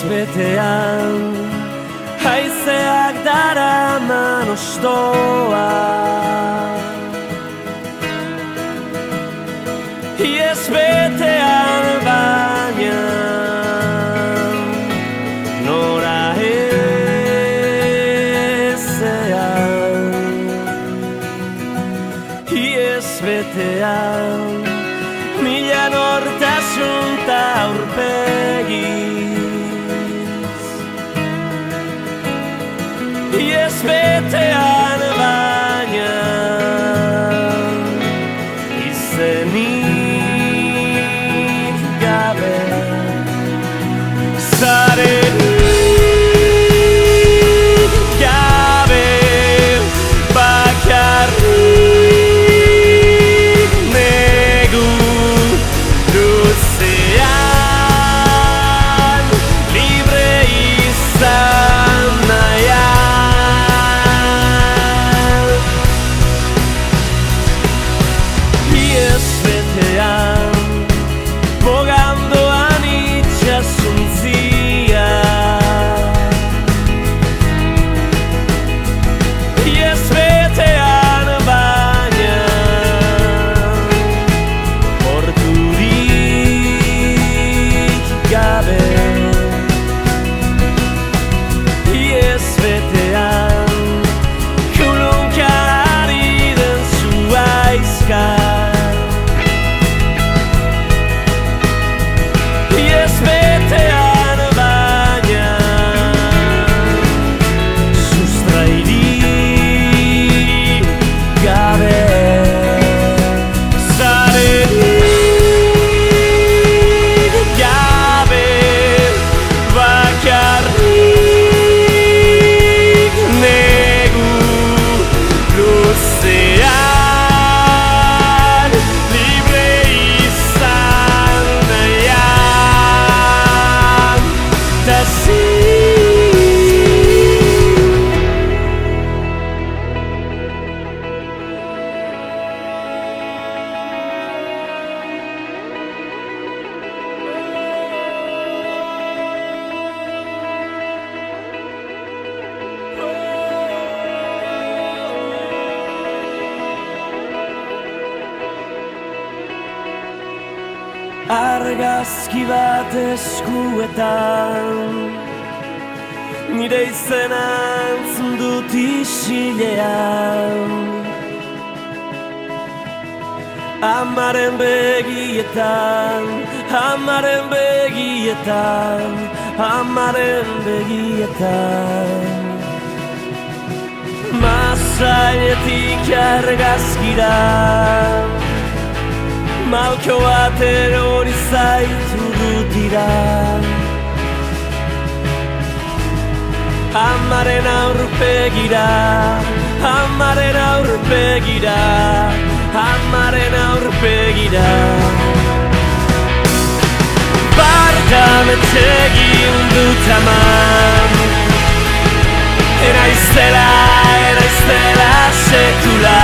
betean haizeak daraman ostoa. Iez betean baina nora ezean. Iez betean mila nortasun ta aurpegiz. Iez betean baina izenik gabe. Zarenik gabe bakarrik negu luzean libre izan nahian. Iez betean bogandoan itxasuntzia. Iez betean baina porturik gabe. Iez betean kulunkari den zuaizka. Iez betean baina sustrairik gabe. Zarenik gabe bakarrik negu luzean libre izan nahian. Ta argazki bat eskuetan nire izena entzun dut isilean. Amaren begietan, amaren begietan, amaren begietan. Masailetik argazkira malko bat erori zaitu dutira. Amaren aurpegira, amaren aurpegira, amaren aurpegira. Barkametxegin dut aman, enaiztela sekula.